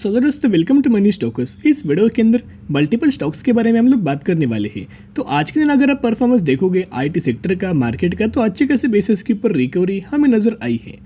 सो दोस्तों welcome to money stalkers. इस video के अंदर मल्टीपल स्टॉक्स के बारे में हम लोग बात करने वाले हैं। तो आज के दिन अगर आप परफॉर्मेंस देखोगे आईटी सेक्टर का, मार्केट का, तो अच्छे खासे बेसिस के ऊपर रिकवरी हमें नजर आई है।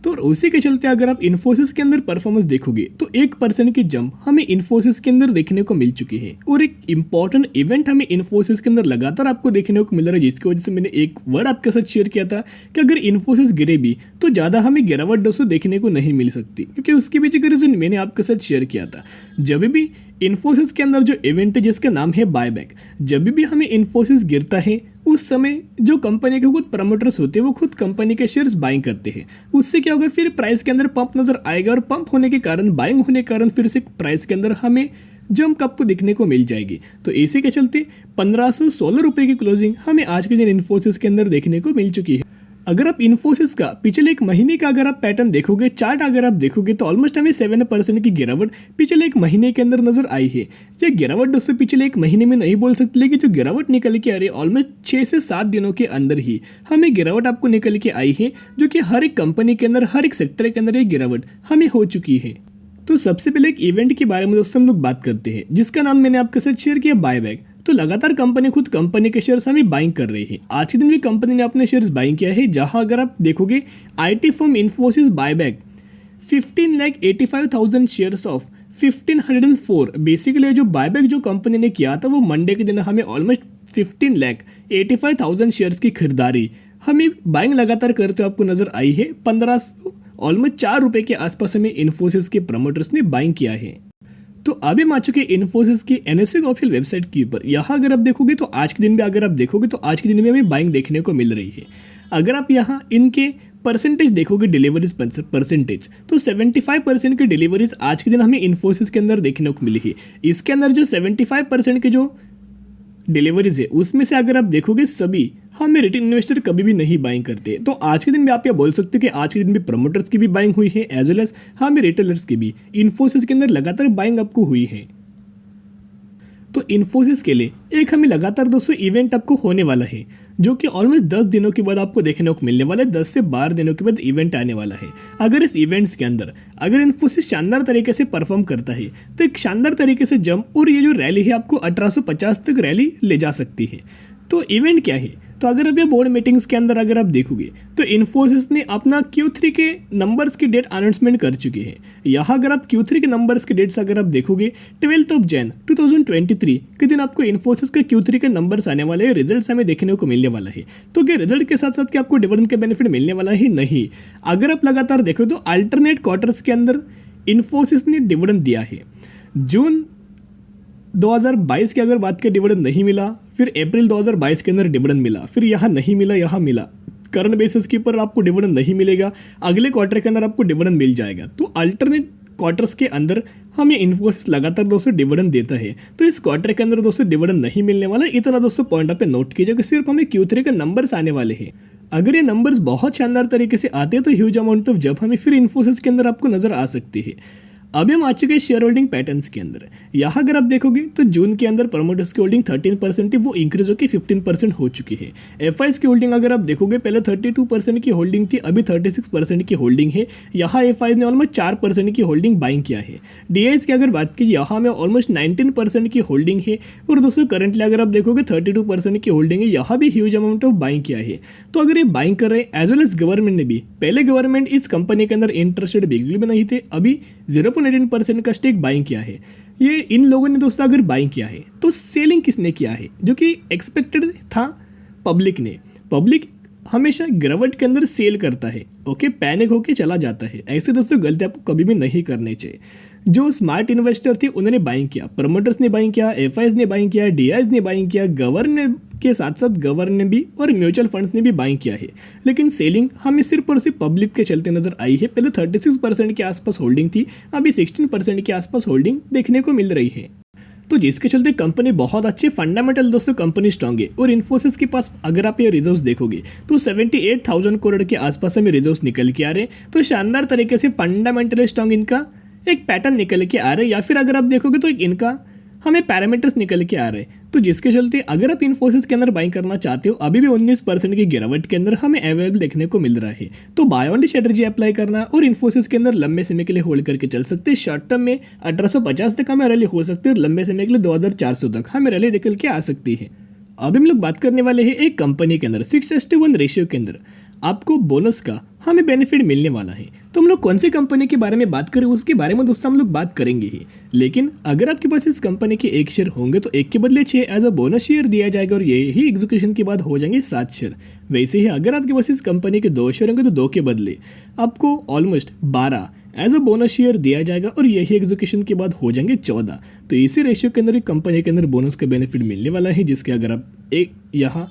तो उसी के चलते अगर आप इन्फोसिस के अंदर परफॉर्मेंस देखोगे तो 1% की जंप हमें इन्फोसिस के अंदर देखने को मिल चुकी है और एक इंपॉर्टेंट इवेंट हमें इन्फोसिस के अंदर लगातार आपको देखने को मिल रहा है, जिसकी वजह से मैंने एक वर्ड आपके साथ शेयर किया था कि अगर इन्फोसिस गिरे भी तो ज़्यादा हमें गिरावट दोस्तों देखने को नहीं मिल सकती, क्योंकि उसके पीछे का रीज़न मैंने आपके साथ शेयर किया था। जब भी इन्फोसिस के अंदर जो इवेंट है जिसका नाम है बायबैक, जब भी हमें इन्फोसिस गिरता है उस समय जो कंपनी के खुद प्रमोटर्स होते हैं वो खुद कंपनी के शेयर्स बाइंग करते हैं। उससे क्या होगा, फिर प्राइस के अंदर पंप नजर आएगा और पंप होने के कारण, बाइंग होने के कारण फिर से प्राइस के अंदर हमें जंप आपको दिखने को मिल जाएगी। तो इसी के चलते 1516 रुपये की क्लोजिंग हमें आज के दिन इन्फोसिस के अंदर देखने को मिल चुकी है। अगर आप इन्फोसिस का पिछले एक महीने का अगर आप पैटर्न देखोगे, चार्ट अगर आप देखोगे, तो ऑलमोस्ट हमें 7% की गिरावट पिछले एक महीने के अंदर नजर आई है। ये गिरावट दोस्तों पिछले एक महीने में नहीं बोल सकते, लेकिन जो गिरावट निकल के आ रही है ऑलमोस्ट 6 से 7 दिनों के अंदर ही हमें गिरावट आपको निकल के आई है, जो कि हर एक कंपनी के अंदर, हर एक सेक्टर के अंदर ये गिरावट हमें हो चुकी है। तो सबसे पहले एक इवेंट के बारे में दोस्तों हम लोग बात करते हैं, जिसका नाम मैंने आपके साथ शेयर किया, बायबैक। तो लगातार कंपनी खुद कंपनी के शेयर्स हमें बाइंग कर रही है। आज के दिन भी कंपनी ने अपने शेयर्स बाइंग किया है, जहां अगर आप देखोगे IT firm Infosys buyback 15,85,000 shares of 1504। Basically जो बायबैक जो कंपनी ने किया था वो मंडे के दिन हमें ऑलमोस्ट 15,85,000 शेयर्स की खरीदारी हमें बाइंग लगातार करते हुए आपको नजर आई है। 1500 ऑलमोस्ट 4 रुपये के आसपास हमें इन्फोसिस के प्रमोटर्स ने बाइंग किया है। तो अभी हम आ चुके इन्फोसिस की एनएससी ऑफिशियल वेबसाइट के ऊपर। यहाँ अगर आप देखोगे तो आज के दिन भी अगर आप देखोगे तो आज के दिन में हमें बाइंग देखने को मिल रही है। अगर आप यहाँ इनके परसेंटेज देखोगे, डिलीवरीज परसेंटेज, तो 75% की डिलीवरीज आज के दिन हमें इन्फोसिस के अंदर देखने को मिली है। इसके अंदर जो 75% के जो डिलीवरीज है उसमें से अगर आप देखोगे सभी हमें रिटेल इन्वेस्टर कभी भी नहीं बाइंग करते। तो आज के दिन भी आप ये बोल सकते हो कि आज के दिन भी प्रमोटर्स की भी बाइंग हुई है, एज वेल एज हमें रिटेलर्स की भी। इन्फोसिस के अंदर लगातार बाइंग आपको हुई है। तो इन्फोसिस के लिए एक हमें लगातार दोस्तों इवेंट आपको होने वाला है, जो कि ऑलमोस्ट 10 दिनों के बाद आपको देखने को मिलने वाला है। 10 से 12 दिनों के बाद इवेंट आने वाला है। अगर इस इवेंट्स के अंदर अगर इन्फोसिस शानदार तरीके से परफॉर्म करता है तो एक शानदार तरीके से जंप और ये जो रैली है आपको 1850 तक रैली ले जा सकती है। तो इवेंट क्या है, तो अगर आप ये बोर्ड मीटिंग्स के अंदर अगर आप देखोगे तो इन्फोसिस ने अपना Q3 के नंबर्स की डेट अनाउंसमेंट कर चुके हैं। यहाँ अगर आप Q3 के नंबर्स की डेट्स अगर आप देखोगे 12 जनवरी 2023 के दिन आपको इन्फोसिस के Q3 के नंबर्स आने वाले हैं, रिजल्ट्स हमें देखने को मिलने वाला है। तो क्या रिजल्ट के साथ साथ क्या आपको डिविडेंड का बेनिफिट मिलने वाला है? नहीं। अगर आप लगातार देखो तो अल्टरनेट क्वार्टर्स के अंदर इन्फोसिस ने डिविडेंड दिया है। जून 2022 की अगर बात करें डिविडेंड नहीं मिला, फिर अप्रैल 2022 के अंदर डिविडेंड मिला, फिर यहाँ नहीं मिला, यहाँ मिला। करंट बेसिस के ऊपर आपको डिविडेंड नहीं मिलेगा, अगले क्वार्टर के अंदर आपको डिविडेंड मिल जाएगा। तो अल्टरनेट क्वार्टर्स के अंदर हमें इन्फोसिस लगातार दोस्तों डिविडेंड देता है। तो इस क्वार्टर के अंदर दोस्तों डिविडेंड नहीं मिलने वाला। इतना दोस्तों पॉइंट आप नोट कीजिएगा, सिर्फ हमें Q3 के नंबर्स आने वाले हैं। अगर ये नंबर्स बहुत शानदार तरीके से आते हैं तो ह्यूज अमाउंट ऑफ जब हमें फिर इन्फोसिस के अंदर आपको नजर आ सकती है। अभी हम आ चुके हैं शेयर होल्डिंग पैटर्न्स के अंदर। यहाँ अगर आप देखोगे तो जून के अंदर प्रमोटर्स की होल्डिंग 13% थी, वो इंक्रीज होकर 15% हो चुकी है। एफआईज की होल्डिंग अगर आप देखोगे पहले 32% की होल्डिंग थी, अभी 36% की होल्डिंग है। यहाँ एफआईज ने ऑलमोस्ट 4% की होल्डिंग बाइंग किया है। डीआईज की अगर बात की, यहाँ में ऑलमोस्ट 19% की होल्डिंग है। और दोस्तों करंटली अगर आप देखोगे 32% की होल्डिंग है, यहाँ भी ह्यूज अमाउंट ऑफ बाइंग किया है। तो अगर ये बाइंग कर रहे हैं एज वेल एज गवर्नमेंट ने भी, पहले गवर्नमेंट इस कंपनी के अंदर इंटरेस्टेड बिल्कुल भी नहीं थे, अभी 0.18% का स्टेक बाइंग किया है। ये इन लोगों ने दोस्तों अगर बाइंग किया है तो सेलिंग किसने किया है, जो कि एक्सपेक्टेड था पब्लिक ने। पब्लिक हमेशा गिरावट के अंदर सेल करता है, ओके, पैनिक होके चला जाता है। ऐसे दोस्तों गलती आपको कभी भी नहीं करनी चाहिए। जो स्मार्ट इन्वेस्टर थे उन्होंने बाइंग किया, प्रमोटर्स ने बाइंग किया, एफआईज ने बाइंग किया, डीआईज ने बाइंग किया, गवर्नर के साथ साथ गवर्नर ने भी और म्यूचुअल फंड्स ने भी बाइंग किया है। लेकिन सेलिंग हमें सिर्फ और सिर्फ पब्लिक के चलते नजर आई है। पहले 36% के आसपास होल्डिंग थी, अभी 16% के आसपास होल्डिंग देखने को मिल रही है। तो जिसके चलते कंपनी बहुत अच्छे फंडामेंटल दोस्तों कंपनी स्ट्रांग है। और इन्फोसिस के पास अगर आप ये रिजर्व्स देखोगे तो 78,000 करोड़ के आसपास हमें रिजर्व्स निकल के आ रहे हैं। तो शानदार तरीके से फंडामेंटल स्ट्रांग इनका एक पैटर्न निकल के आ रहे हैं। या फिर अगर आप देखोगे तो एक इनका हमें पैरामीटर्स निकल के आ रहे हैं। तो तो जिसके चलते अगर आप इन्फोसिस के अंदर बाइंग करना चाहते हो, अभी भी 19% की गिरावट के अंदर हमें अवेलेबल देखने को मिल रहा है। तो buy on the strategy apply करना और इन्फोसिस के अंदर लंबे समय के लिए होल्ड करके चल सकते हैं। शॉर्ट टर्म में 1850 तक हमें रैली हो सकती है और लंबे समय के लिए 2400 तक हमें रैली निकल के आ सकती है। अब हम लोग बात करने वाले हैं एक कंपनी के अंदर 6:1 रेशियो के अंदर आपको बोनस का हमें बेनिफिट मिलने वाला है। तो हम लोग कौन सी कंपनी के बारे में बात करें उसके बारे में दोस्तों हम लोग बात करेंगे ही। लेकिन अगर आपके पास इस कंपनी के 1 शेयर होंगे तो 1 के बदले 6 एज अ बोनस शेयर दिया जाएगा और ये ही एग्जीक्यूशन के बाद हो जाएंगे 7 शेयर। वैसे ही अगर आपके पास इस कंपनी के 2 शेयर होंगे तो 2 के बदले आपको almost 12 as a bonus share दिया जाएगा और यही एग्जीक्यूशन के बाद हो जाएंगे 14। तो इसी रेशियो के अंदर एक कंपनी के अंदर बोनस का बेनिफिट मिलने वाला है, जिसके अगर आप एक यहाँ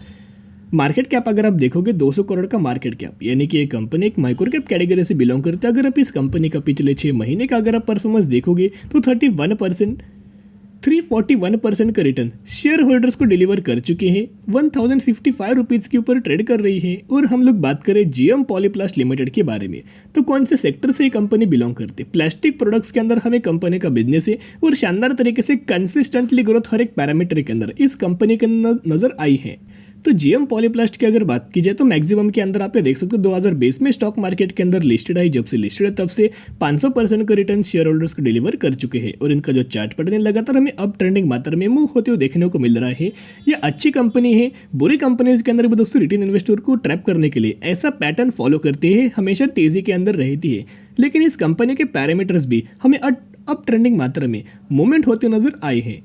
मार्केट कैप अगर आप देखोगे 200 करोड़ का मार्केट कैप, यानी कि ये कंपनी एक माइक्रो कैप कैटेगरी से बिलोंग करता है। अगर आप इस कंपनी का पिछले 6 महीने का अगर आप परफॉर्मेंस देखोगे तो 341% का रिटर्न शेयर होल्डर्स को डिलीवर कर चुके हैं। 1055 रुपीज़ के ऊपर ट्रेड कर रही है। और हम लोग बात करें जीएम पॉलीप्लास्ट लिमिटेड के बारे में, तो कौन से सेक्टर से ये कंपनी बिलोंग करती है। प्लास्टिक प्रोडक्ट्स के अंदर हमें कंपनी का बिजनेस है और शानदार तरीके से कंसिस्टेंटली ग्रोथ हर एक पैरामीटर के अंदर इस कंपनी के अंदर नजर आई है। तो जीएम पॉलीप्लास्ट की अगर बात की जाए तो मैक्सिमम के अंदर आप ये देख सकते हो 2020 में स्टॉक मार्केट के अंदर लिस्टेड है। जब से लिस्टेड है तब से 500% का रिटर्न शेयर होल्डर्स को डिलीवर कर चुके हैं और इनका जो चार्ट पैटर्न लगातार हमें अप ट्रेंडिंग मात्रा में मूव होते हुए देखने को मिल रहा है। ये अच्छी कंपनी है। बुरी कंपनीज के अंदर भी दोस्तों रिटेल इन्वेस्टर को ट्रैप करने के लिए ऐसा पैटर्न फॉलो करती है, हमेशा तेजी के अंदर रहती है। लेकिन इस कंपनी के पैरामीटर्स भी हमें अप ट्रेंडिंग मात्रा में मूवमेंट होते नजर आए हैं।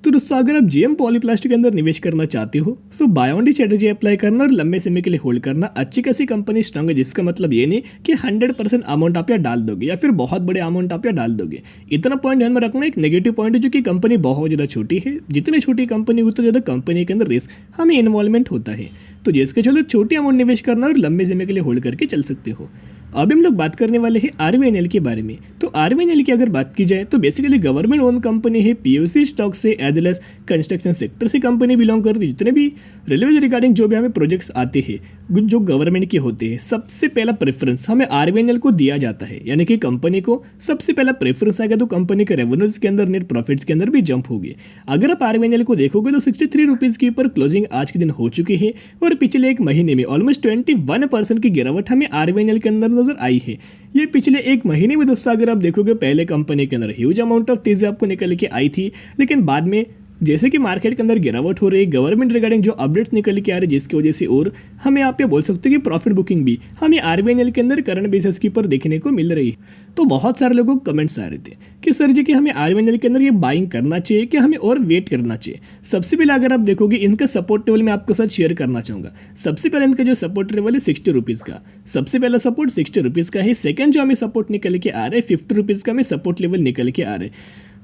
तो दोस्तों अगर आप जीएम पॉलीप्लास्ट के अंदर निवेश करना चाहते हो तो buy on the strategy apply करना और लंबे समय के लिए होल्ड करना। अच्छी खासी कंपनी स्ट्रांग है, जिसका मतलब ये नहीं कि 100% अमाउंट आप यहाँ डाल दोगे या फिर बहुत बड़े अमाउंट आप यहाँ डाल दोगे। इतना पॉइंट ध्यान में रखना। एक नेगेटिव पॉइंट है जो कि कंपनी बहुत ज़्यादा छोटी है। जितनी छोटी कंपनी उतना ज़्यादा कंपनी के अंदर रिस्क हमें इन्वॉल्वमेंट होता है। तो जिसके चलो छोटी अमाउंट निवेश करना और लंबे समय के लिए होल्ड करके चल सकते हो। अब हम लोग बात करने वाले हैं आरवीएनएल के बारे में। तो आरवीएनएल की अगर बात की जाए तो बेसिकली गवर्नमेंट ओन कंपनी है। पीओसी स्टॉक से as well as construction sector से कंपनी बिलोंग करती है। जितने भी रेलवे रिगार्डिंग जो भी हमें प्रोजेक्ट्स आते हैं जो गवर्नमेंट के होते हैं, सबसे पहला प्रेफरेंस हमें आरवीएनएल को दिया जाता है। यानी कि कंपनी को सबसे पहला प्रेफरेंस आएगा तो कंपनी के रेवेन्यूज के अंदर, नेट प्रॉफिट्स के अंदर भी जंप होगी। अगर आप आरवीएनएल को देखोगे तो 63 रुपीज़ के ऊपर क्लोजिंग आज के दिन हो चुकी है और पिछले एक महीने में ऑलमोस्ट 21% की गिरावट हमें आरवीएनएल के अंदर नजर आई है। ये पिछले एक महीने में दोस्तों अगर आप देखोगे पहले कंपनी के अंदर ह्यूज अमाउंट ऑफ तेजी आपको निकल के आई थी, लेकिन बाद में जैसे कि मार्केट के अंदर गिरावट हो रही है, गवर्नमेंट रिगार्डिंग जो अपडेट्स निकल के आ रहे हैं, जिसकी वजह से और हमें आप ये बोल सकते हो कि प्रॉफिट बुकिंग भी हमें आरवीएनएल के अंदर करंट बेसिस के ऊपर देखने को मिल रही है। तो बहुत सारे लोगों को कमेंट्स आ रहे थे कि सर जी कि हमें आरवीएनएल के अंदर ये बाइंग करना चाहिए कि हमें और वेट करना चाहिए। सबसे पहले अगर आप देखोगे इनका सपोर्ट लेवल मैं आपके साथ शेयर करना चाहूँगा। सबसे पहले इनका जो सपोर्ट लेवल है 60 रुपीज़ का, सबसे पहला सपोर्ट 60 रुपीज़ का है। सेकंड जो हमें सपोर्ट निकल के आ रहा है 50 रुपीज़ का हमें सपोर्ट लेवल निकल के आ रहा है।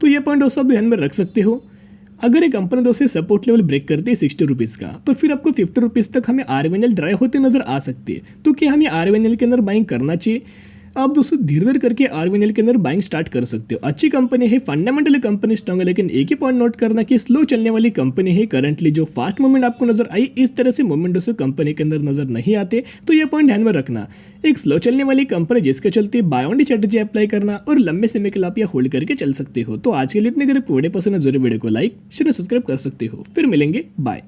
तो ये पॉइंट दोस्तों आप ध्यान में रख सकते हो। अगर एक कंपनी दोस्तों सपोर्ट लेवल ब्रेक करती है 60 रुपीज़ का, तो फिर आपको 50 रुपीज़ तक हमें आरवीएनएल ड्राई होते नजर आ सकती है। तो क्या हमें आरवीएनएल के अंदर बाइंग करना चाहिए? आप दोस्तों धीरे धीरे करके आरवीएनएल के अंदर बाइंग स्टार्ट कर सकते हो। अच्छी कंपनी है, फंडामेंटली कंपनी स्ट्रांग है, लेकिन एक ही पॉइंट नोट करना कि स्लो चलने वाली कंपनी है। करंटली जो फास्ट मूवमेंट आपको नजर आई, इस तरह से मूवमेंट दोस्तों कंपनी के अंदर नजर नहीं आते। तो ये पॉइंट ध्यान में रखना। एक स्लो चलने वाली कंपनी जिसके चलते buy on the strategy apply करना और लंबे समय के लिए आप होल्ड करके चल सकते हो। तो आज के लिए इतने वीडियो पसंद है जरूर वीडियो को लाइक शेयर सब्सक्राइब कर सकते हो। फिर मिलेंगे, बाय।